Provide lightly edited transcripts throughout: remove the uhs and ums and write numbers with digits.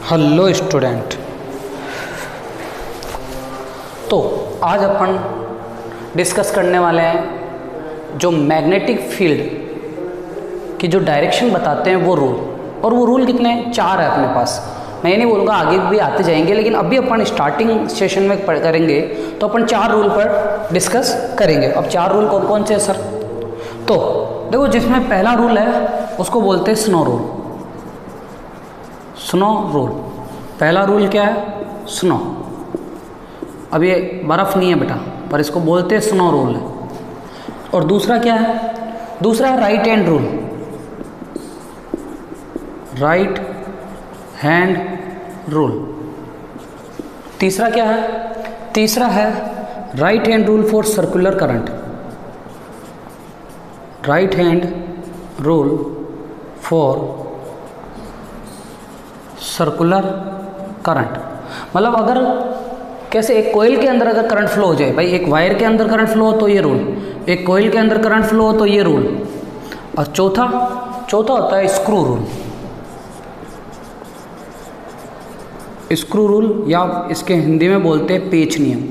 Hello student. तो आज अपन discuss करने वाले हैं जो मैग्नेटिक फील्ड की जो डायरेक्शन बताते हैं वो रूल। और वो रूल कितने हैं? 4 है अपने पास। मैं ये नहीं बोलूँगा आगे भी आते जाएंगे, लेकिन अभी अपन स्टार्टिंग सेशन में करेंगे तो अपन 4 रूल पर डिस्कस करेंगे। अब 4 रूल कौन कौन से हैं सर? तो देखो, जिसमें पहला रूल है उसको बोलते हैं स्नो रूल। स्नो रूल पहला रूल क्या है? स्नो। अब ये बर्फ़ नहीं है बेटा, पर इसको बोलते हैं स्नो रूल है। और दूसरा क्या है? दूसरा है right hand rule. Right hand rule. तीसरा क्या है? तीसरा है right hand rule for circular current. Right hand rule for circular current. मतलब अगर कैसे एक कोयल के अंदर अगर करंट फ्लो हो जाए, भाई एक वायर के अंदर करंट फ्लो हो तो ये रूल, एक कोयल के अंदर करंट फ्लो हो तो ये रूल। और चौथा होता है स्क्रू रूल। स्क्रू रूल या इसके हिंदी में बोलते हैं पेच नियम।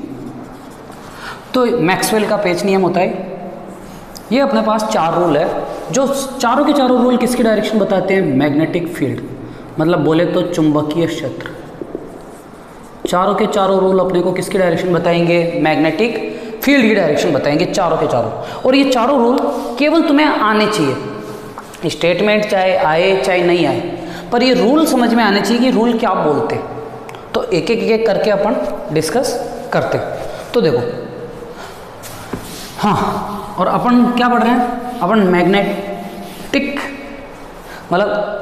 तो मैक्सवेल का पेच नियम होता है। ये अपने पास 4 रूल है जो चारों के चारों रूल किसकी डायरेक्शन बताते हैं? मैग्नेटिक फील्ड, मतलब बोले तो चुंबकीय क्षेत्र। चारों के चारों रूल अपने को किसकी डायरेक्शन बताएंगे? मैग्नेटिक फील्ड की डायरेक्शन बताएंगे, चारों के चारों। और ये चारों रूल केवल तुम्हें आने चाहिए। स्टेटमेंट चाहे आए चाहे नहीं आए, पर ये रूल समझ में आने चाहिए कि रूल क्या बोलते हैं। तो एक एक करके अपन डिस्कस करते। तो देखो, हाँ, और अपन क्या पढ़ रहे हैं? अपन मैग्नेटिक, मतलब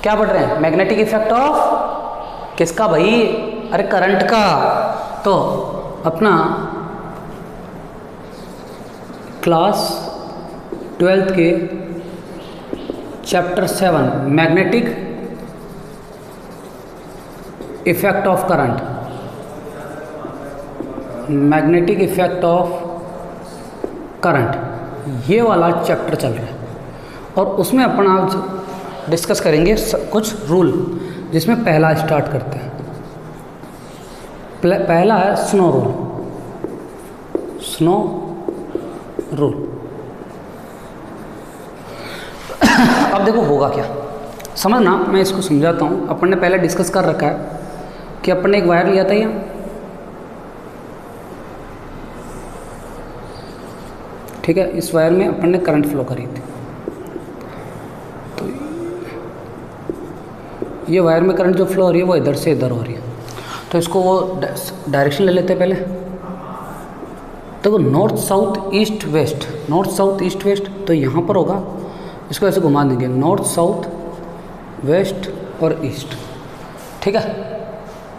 क्या पढ़ रहे हैं? मैग्नेटिक इफेक्ट ऑफ किसका भाई? अरे करंट का। तो अपना क्लास 12th के chapter 7 magnetic effect of current, magnetic effect of current, ये वाला चैप्टर चल रहा है। और उसमें अपन आज डिस्कस करेंगे कुछ रूल, जिसमें पहला स्टार्ट करते हैं। पहला है स्नो रूल। Snow rule. अब देखो होगा क्या, समझना, मैं इसको समझाता हूँ। अपन ने पहले डिस्कस कर रखा है कि अपन ने एक वायर लिया था यहाँ, ठीक है। इस वायर में अपन ने करंट फ्लो करी थी। तो ये वायर में करंट जो फ्लो हो रही है वो इधर से इधर हो रही है। तो इसको वो डायरेक्शन ले लेते हैं पहले। देखो, north south east west, north south east west. तो यहाँ पर होगा, इसको ऐसे घुमा देंगे, नॉर्थ साउथ वेस्ट और ईस्ट, ठीक है।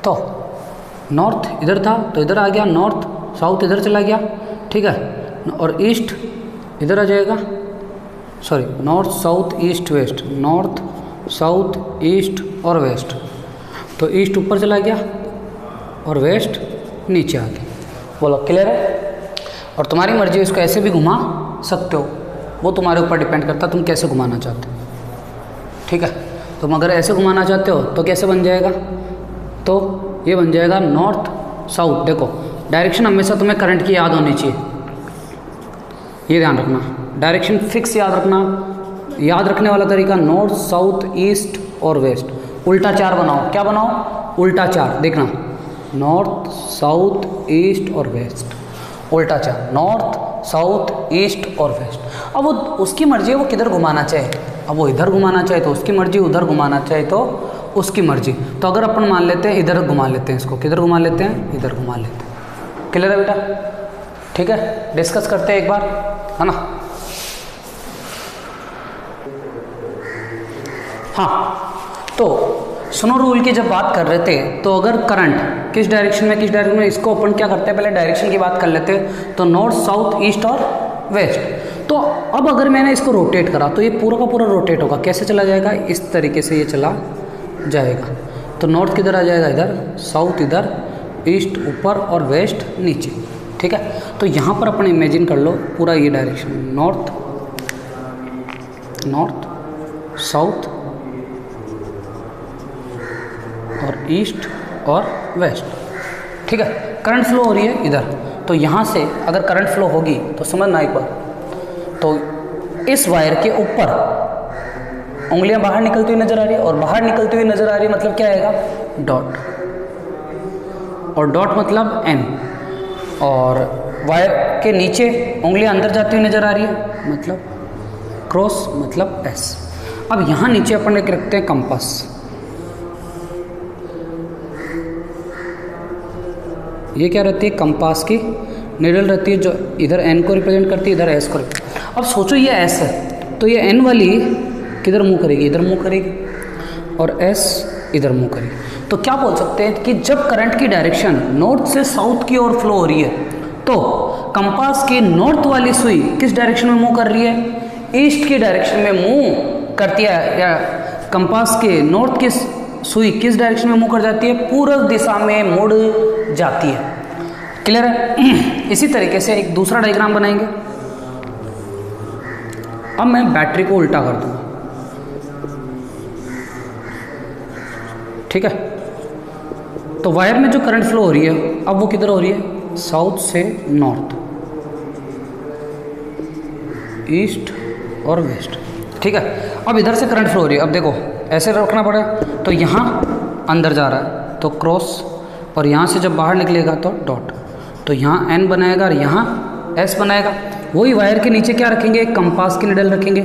तो नॉर्थ इधर था तो इधर आ गया, नॉर्थ साउथ इधर चला गया, ठीक है। और ईस्ट इधर आ जाएगा, sorry, north south east west, north south east और वेस्ट। तो ईस्ट ऊपर चला गया और वेस्ट नीचे आ गया। बोलो क्लियर है? और तुम्हारी मर्जी, इसको ऐसे भी घुमा सकते हो, वो तुम्हारे ऊपर डिपेंड करता है तुम कैसे घुमाना चाहते हो, ठीक है। तुम अगर ऐसे घुमाना चाहते हो तो कैसे बन जाएगा? तो ये बन जाएगा नॉर्थ साउथ। देखो, डायरेक्शन हमेशा तुम्हें करंट की याद होनी चाहिए, ये ध्यान रखना। डायरेक्शन फिक्स याद रखना। याद रखने वाला तरीका नॉर्थ साउथ ईस्ट और वेस्ट। उल्टा 4 बनाओ। क्या बनाओ? उल्टा 4। देखना, नॉर्थ साउथ ईस्ट और वेस्ट, उल्टा 4, नॉर्थ साउथ ईस्ट और वेस्ट। अब वो उसकी मर्जी है वो किधर घुमाना चाहे। अब वो इधर घुमाना चाहे तो उसकी मर्जी, उधर घुमाना चाहे तो उसकी मर्जी। तो अगर अपन मान लेते हैं इधर घुमा लेते हैं, इसको किधर घुमा लेते हैं? इधर घुमा लेते हैं। क्लियर है बेटा? ठीक है, डिस्कस करते हैं एक बार, है ना। हाँ, तो स्नो रूल की जब बात कर रहे थे तो अगर करंट किस डायरेक्शन में इसको अपन क्या करते हैं, पहले डायरेक्शन की बात कर लेते हैं। तो नॉर्थ साउथ ईस्ट और वेस्ट। तो अब अगर मैंने इसको रोटेट करा तो ये पूरा का पूरा रोटेट होगा। कैसे चला जाएगा? इस तरीके से ये चला जाएगा। तो नॉर्थ किधर आ जाएगा? इधर, साउथ इधर, ईस्ट ऊपर और वेस्ट नीचे, ठीक है। तो यहाँ पर अपन इमेजिन कर लो पूरा ये डायरेक्शन, नॉर्थ साउथ और ईस्ट और वेस्ट। ठीक है, करंट फ्लो हो रही है इधर, तो यहाँ से अगर करंट फ्लो होगी तो समझना एक बार, तो इस वायर के ऊपर उंगलियां बाहर निकलती हुई नजर आ रही है, और बाहर निकलती हुई नजर आ रही है मतलब क्या आएगा, डॉट, और डॉट मतलब एन, और वायर के नीचे उंगलियां अंदर जाती हुई नजर आ रही है मतलब क्रॉस, मतलब एस। अब यहाँ नीचे अपन एक रखते हैं कंपास। ये क्या रहती है, कंपास की निडल रहती है, जो इधर एन को रिप्रेजेंट करती है, इधर एस को। अब सोचो ये एस है, तो ये एन वाली किधर मूव करेगी, इधर मूव करेगी, और एस इधर मूव करेगी। तो क्या बोल सकते हैं कि जब करंट की डायरेक्शन नॉर्थ से साउथ की ओर फ्लो हो रही है, तो कंपास की नॉर्थ वाली सुई किस डायरेक्शन में मूव कर रही है, ईस्ट की डायरेक्शन में मूव करती है, या कंपास के नॉर्थ की सुई किस डायरेक्शन में मूव कर जाती है, पूर्व दिशा में मुड़ जाती है। क्लियर है? इसी तरीके से एक दूसरा डायग्राम बनाएंगे। अब मैं बैटरी को उल्टा कर दूंगा। ठीक है, तो वायर में जो करंट फ्लो हो रही है अब वो किधर हो रही है, साउथ से नॉर्थ, ईस्ट और वेस्ट। ठीक है, अब इधर से करंट फ्लो हो रही है। अब देखो ऐसे रखना पड़ा, तो यहाँ अंदर जा रहा है तो क्रॉस, और यहाँ से जब बाहर निकलेगा तो डॉट, तो यहाँ एन बनाएगा और यहाँ एस बनाएगा। वही वायर के नीचे क्या रखेंगे, कंपास की निडल रखेंगे,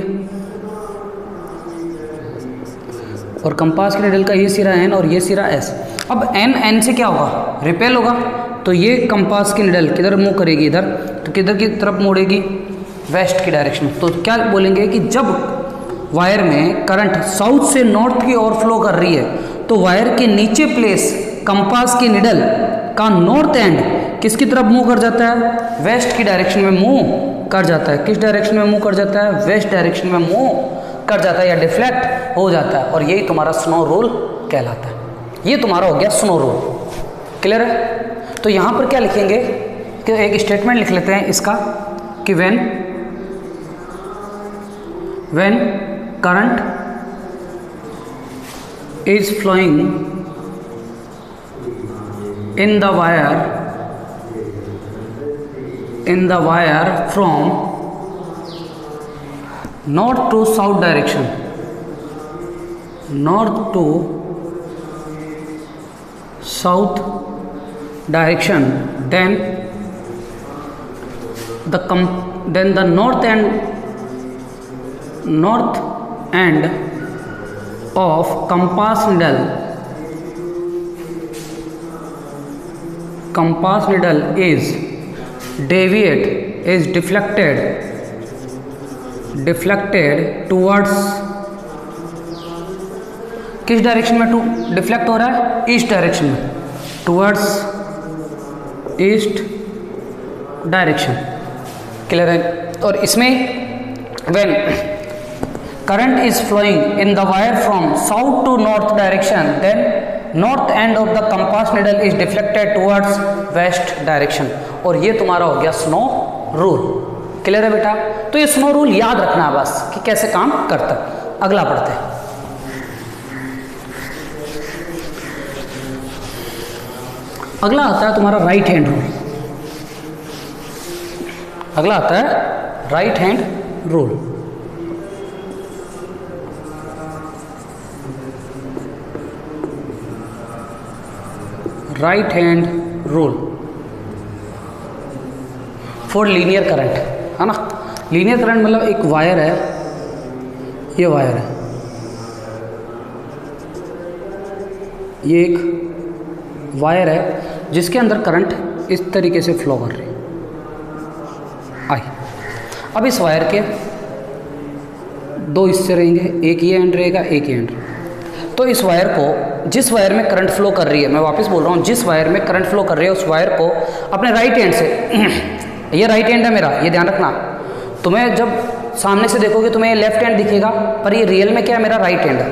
और कंपास की निडल का ये सिरा एन और ये सिरा एस। अब एन एन से क्या होगा, रिपेल होगा, तो ये कंपास की निडल किधर मूव करेगी, इधर, तो किधर की तरफ मुड़ेगी, वेस्ट की डायरेक्शन में। तो क्या बोलेंगे कि जब वायर में करंट साउथ से नॉर्थ की ओर फ्लो कर रही है, तो वायर के नीचे प्लेस कंपास की निडल का नॉर्थ एंड किसकी तरफ मूव कर जाता है, वेस्ट की डायरेक्शन में मूव कर जाता है। किस डायरेक्शन में मूव कर जाता है, वेस्ट डायरेक्शन में मूव कर जाता है, या डिफ्लेक्ट हो जाता है, और यही तुम्हारा स्नो रूल कहलाता है। ये तुम्हारा हो गया स्नो रूल। क्लियर है? तो यहाँ पर क्या लिखेंगे कि एक स्टेटमेंट लिख लेते हैं इसका कि when current is flowing in the wire from north to south direction, north to south direction, then the north end of compass needle is deflected towards, किस डायरेक्शन में डिफ्लेक्ट हो रहा है, ईस्ट डायरेक्शन में, टुवर्ड्स ईस्ट डायरेक्शन। क्लियर है? और इसमें when current is flowing in the wire from south to north direction, then north end of the compass needle is deflected towards west direction। और ये तुम्हारा हो गया स्नो रूल। क्लियर है बेटा? तो ये स्नो रूल याद रखना है बस कि कैसे काम करता है। अगला पढ़ते हैं। अगला आता है तुम्हारा राइट हैंड रूल। अगला आता है right hand rule. Right hand rule for linear current, है ना। लीनियर करंट मतलब एक वायर है, ये वायर है, ये एक वायर है जिसके अंदर करंट इस तरीके से फ्लो कर रही है। आई, अब इस वायर के दो हिस्से रहेंगे, एक ये एंड रहेगा, एक ये एंड। तो इस वायर को, जिस वायर में करंट फ्लो कर रही है, मैं वापस बोल रहा हूँ, जिस वायर में करंट फ्लो कर रही है उस वायर को अपने राइट हैंड से, ये राइट हैंड है मेरा, ये ध्यान रखना। तुम्हें जब सामने से देखोगे तुम्हें ये लेफ्ट हैंड दिखेगा, पर ये रियल में क्या है, मेरा राइट हैंड है।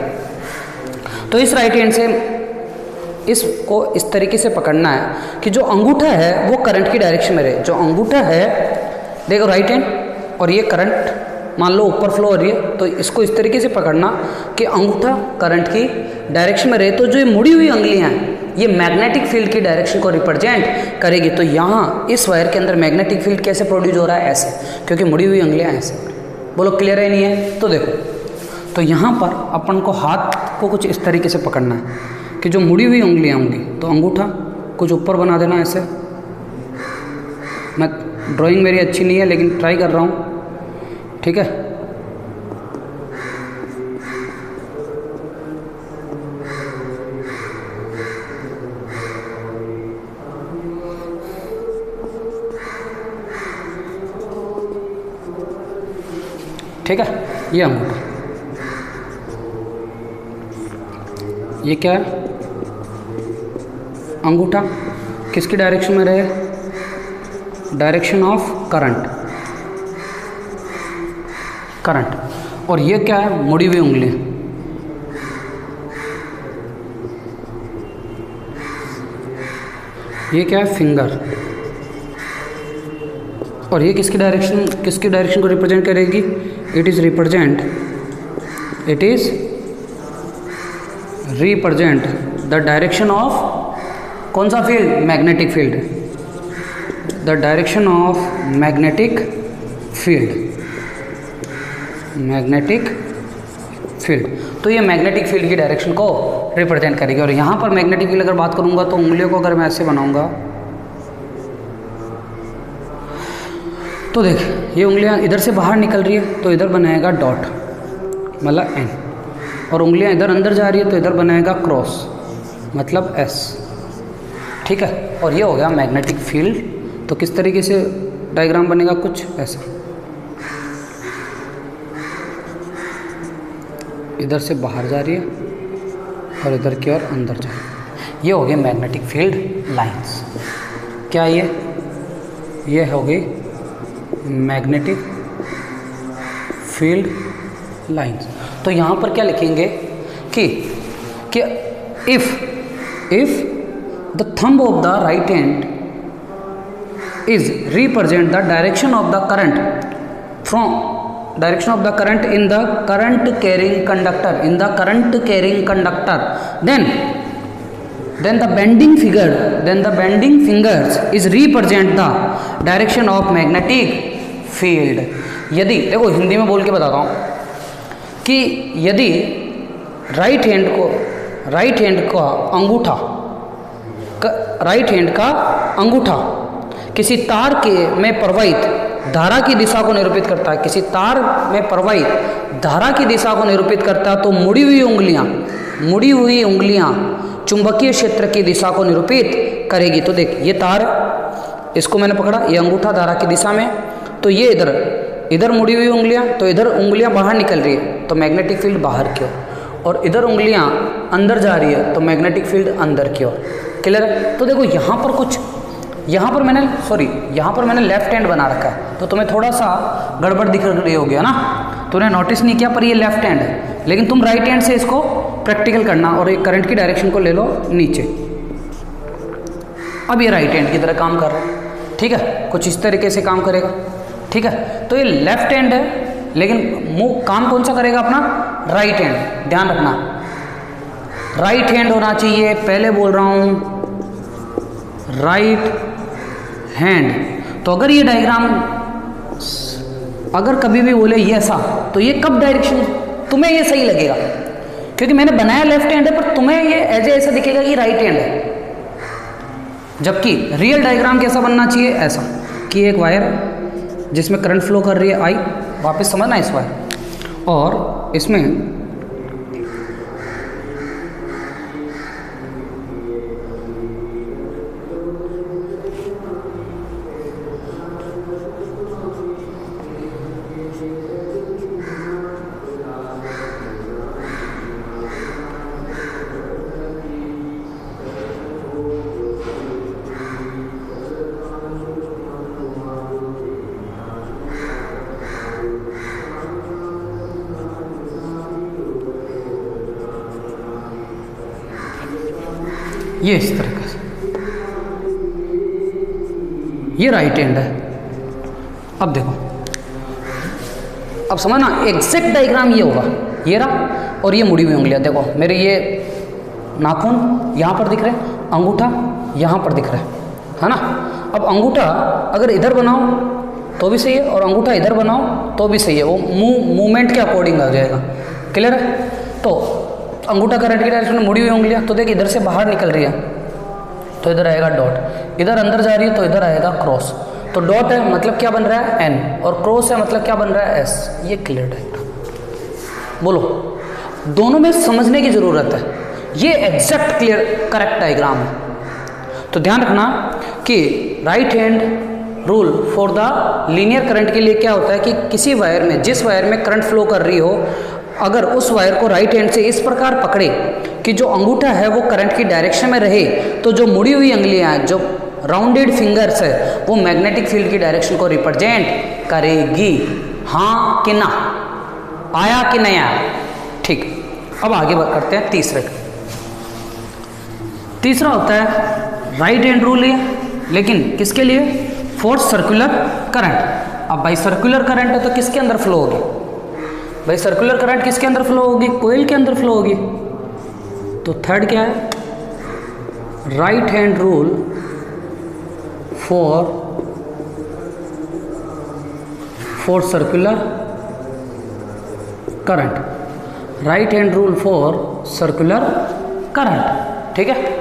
तो इस राइट हैंड से इसको इस तरीके से पकड़ना है कि जो अंगूठा है वो करंट की डायरेक्शन में रहे। जो अंगूठा है, देखो राइट हैंड, और ये करंट मान लो ऊपर फ्लो हो रही है, तो इसको इस तरीके से पकड़ना कि अंगूठा करंट की डायरेक्शन में रहे, तो जो ये मुड़ी हुई उंगलियां हैं ये मैग्नेटिक फील्ड की डायरेक्शन को रिप्रेजेंट करेगी। तो यहाँ इस वायर के अंदर मैग्नेटिक फील्ड कैसे प्रोड्यूस हो रहा है, ऐसे, क्योंकि मुड़ी हुई उंगलियां ऐसे। बोलो क्लियर है नहीं है? तो देखो, तो यहाँ पर अपन को हाथ को कुछ इस तरीके से पकड़ना है कि जो मुड़ी हुई उंगलियां होंगी, तो अंगूठा कुछ ऊपर बना देना ऐसे। मैं ड्राइंग मेरी अच्छी नहीं है लेकिन ट्राई कर रहा हूँ, ठीक है। ठीक है, ये अंगूठा, ये क्या है, अंगूठा किसकी डायरेक्शन में रहे, डायरेक्शन ऑफ करंट, करंट। और ये क्या है, मुड़ी हुई उंगलियां, ये क्या है, फिंगर। और ये किसकी डायरेक्शन को रिप्रेजेंट करेगी, it is represent the direction of कौन सा field, magnetic field, the direction of magnetic field. तो ये मैग्नेटिक फील्ड की डायरेक्शन को रिप्रेजेंट करेगी। और यहाँ पर मैग्नेटिक फील्ड अगर बात करूँगा तो उंगलियों को अगर मैं ऐसे बनाऊँगा तो देख, ये उंगलियां इधर से बाहर निकल रही है तो इधर बनाएगा डॉट, मतलब एन, और उंगलियां इधर अंदर जा रही है तो इधर बनाएगा क्रॉस, मतलब एस, ठीक है। और ये हो गया मैग्नेटिक फील्ड। तो किस तरीके से डायग्राम बनेगा, कुछ ऐसा, इधर से बाहर जा रही है और इधर की ओर अंदर जा रही है। ये हो गई मैग्नेटिक फील्ड लाइंस। क्या ये हो गई मैग्नेटिक फील्ड लाइंस। तो यहाँ पर क्या लिखेंगे कि if the thumb of the right hand is represent the direction of the current from direction of the current in the current carrying conductor, then the bending fingers is represent the direction of magnetic field। यदि देखो, हिंदी में बोल के बताता हूँ कि यदि right hand का अंगूठा किसी तार में प्रवाहित धारा की दिशा को निरूपित करता है, किसी तार में प्रवाहित धारा की दिशा को निरूपित करता है, तो मुड़ी हुई उंगलियां चुंबकीय क्षेत्र की दिशा को निरूपित करेगी। तो देख, ये तार, इसको मैंने पकड़ा, ये अंगूठा धारा की दिशा में, तो ये इधर मुड़ी हुई उंगलियां, तो इधर उंगलियां बाहर निकल रही है तो मैग्नेटिक फील्ड बाहर की ओर, और इधर उंगलियां अंदर जा रही है तो मैग्नेटिक फील्ड अंदर की ओर। क्लियर है? तो देखो यहाँ पर मैंने लेफ्ट हैंड बना रखा है, तो तुम्हें थोड़ा सा गड़बड़ दिख रही होगी, है ना, तूने नोटिस नहीं किया, पर ये लेफ्ट हैंड है, लेकिन तुम राइट हैंड से इसको प्रैक्टिकल करना और एक करंट की डायरेक्शन को ले लो नीचे। अब ये राइट हैंड की तरह काम कर रहा है, ठीक है, कुछ इस तरीके से काम करेगा, ठीक है। तो ये लेफ्ट हैंड है, लेकिन काम कौन सा करेगा अपना, राइट हैंड। ध्यान रखना, राइट हैंड होना चाहिए, पहले बोल रहा हूँ राइट हैंड। तो अगर ये डायग्राम अगर कभी भी बोले ये ऐसा, तो ये कब डायरेक्शन तुम्हें ये सही लगेगा, क्योंकि मैंने बनाया लेफ्ट हैंड है, पर तुम्हें ये ऐसा दिखेगा कि राइट हैंड है। जबकि रियल डायग्राम कैसा बनना चाहिए, ऐसा कि एक वायर जिसमें करंट फ्लो कर रही है आई, वापस समझना इस वायर, और इसमें ये इस तरीके से, ये राइट हैंड है। अब देखो, अब समझना एग्जैक्ट डायग्राम ये होगा, ये रहा और ये मुड़ी हुई उंगलियां। देखो मेरे ये नाखून यहाँ पर दिख रहे हैं, अंगूठा यहाँ पर दिख रहा है ना। अब अंगूठा अगर इधर बनाओ तो भी सही है और अंगूठा इधर बनाओ तो भी सही है, वो मूवमेंट के अकॉर्डिंग आ जाएगा। क्लियर है? तो अंगूठा करंट की डायरेक्शन में मुड़ी हुई उंगलियां, तो देख इधर से बाहर निकल रही है तो इधर आएगा डॉट, इधर अंदर जा रही है तो इधर आएगा क्रॉस। तो डॉट है मतलब क्या बन रहा है एन, और क्रॉस है मतलब क्या बन रहा है एस। ये क्लियर डायग्राम। बोलो, दोनों में समझने की जरूरत है, ये एग्जैक्ट क्लियर करेक्ट डायग्राम है। तो ध्यान रखना कि right hand rule for the linear current के लिए क्या होता है कि किसी वायर में, जिस वायर में करंट फ्लो कर रही हो, अगर उस वायर को राइट हैंड से इस प्रकार पकड़े कि जो अंगूठा है वो करंट की डायरेक्शन में रहे, तो जो मुड़ी हुई उंगलियां हैं, जो राउंडेड फिंगर्स है, वो मैग्नेटिक फील्ड की डायरेक्शन को रिप्रेजेंट करेगी। हाँ कि ना? आया कि नहीं आया? ठीक। अब आगे बात करते हैं तीसरे का। तीसरा होता है राइट हैंड रूल है, लेकिन किसके लिए? For circular current. अब भाई सर्कुलर करंट है तो किसके अंदर फ्लो होगी? भाई सर्कुलर करंट किसके अंदर फ्लो होगी? कोयल के अंदर फ्लो होगी। तो थर्ड क्या है? Right hand rule for circular current. Right hand rule for circular current. ठीक है।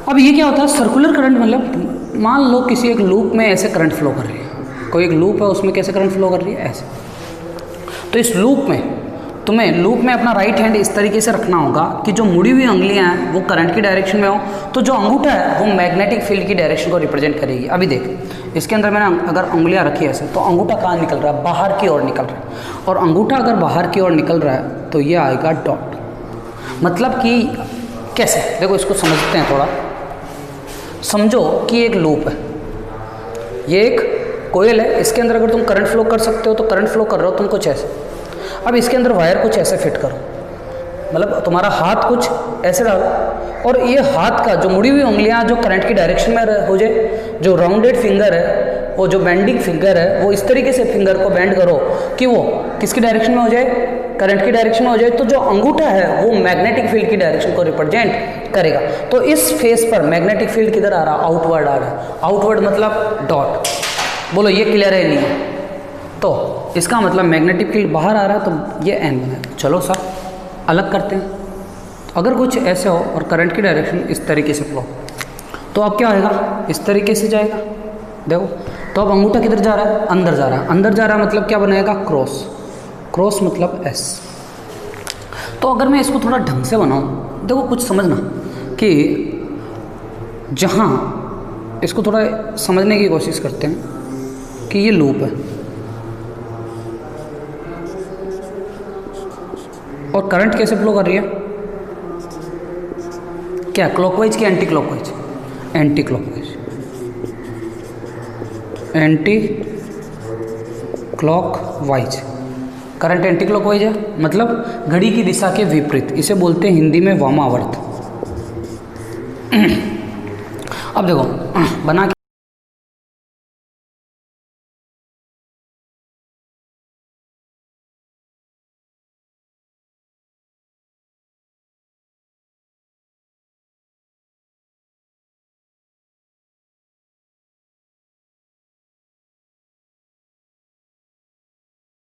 अब ये क्या होता है? सर्कुलर करंट मतलब मान लो किसी एक लूप में ऐसे करंट फ्लो कर रही है, कोई एक लूप है उसमें कैसे करंट फ्लो कर रही है? ऐसे। तो इस लूप में तुम्हें लूप में अपना राइट हैंड इस तरीके से रखना होगा कि जो मुड़ी हुई उंगलियां हैं वो करंट की डायरेक्शन में हो, तो जो अंगूठा है वो मैग्नेटिक फील्ड की डायरेक्शन को रिप्रेजेंट करेगी। अभी देख, इसके अंदर मैंने अगर उंगलियां रखी ऐसे, तो अंगूठा कहाँ निकल रहा है? बाहर की ओर निकल रहा है। और अंगूठा अगर बाहर की ओर निकल रहा है तो ये आएगा डॉट। मतलब कि कैसे? देखो इसको समझते हैं थोड़ा। समझो कि एक लूप है, ये एक कोयल है, इसके अंदर अगर तुम करंट फ्लो कर सकते हो तो करंट फ्लो कर रहे हो तुम कुछ ऐसे। अब इसके अंदर वायर कुछ ऐसे फिट करो, मतलब तुम्हारा हाथ कुछ ऐसे डालो, और ये हाथ का जो मुड़ी हुई उंगलियां जो करंट की डायरेक्शन में हो जाए, जो राउंडेड फिंगर है, वो जो बेंडिंग फिंगर है, वो इस तरीके से फिंगर को बेंड करो कि वो किसकी डायरेक्शन में हो जाए? करंट की डायरेक्शन में हो जाए। तो जो अंगूठा है वो मैग्नेटिक फील्ड की डायरेक्शन को रिप्रेजेंट करेगा। तो इस फेस पर मैग्नेटिक फील्ड किधर आ रहा? आउटवर्ड आ रहा है। आउटवर्ड मतलब डॉट। बोलो ये क्लियर है नहीं है? तो इसका मतलब मैग्नेटिक फील्ड बाहर आ रहा है, तो ये एन है। चलो सर अलग करते हैं। अगर कुछ ऐसे हो और करंट की डायरेक्शन इस तरीके से फ्लो, तो अब क्या आएगा? इस तरीके से जाएगा। देखो तो अब अंगूठा किधर जा रहा है? अंदर जा रहा है। अंदर जा रहा है मतलब क्या बनेगा? क्रॉस। क्रॉस मतलब एस। तो अगर मैं इसको थोड़ा ढंग से बनाऊं, देखो कुछ समझना कि जहाँ इसको थोड़ा समझने की कोशिश करते हैं कि ये लूप है और करंट कैसे फ्लो कर रही है? क्या क्लॉकवाइज कि anti clockwise? Anti clockwise. Anti clockwise current anti clockwise है, मतलब घड़ी की दिशा के विपरीत। इसे बोलते हैं हिंदी में वामावर्त। अब देखो बना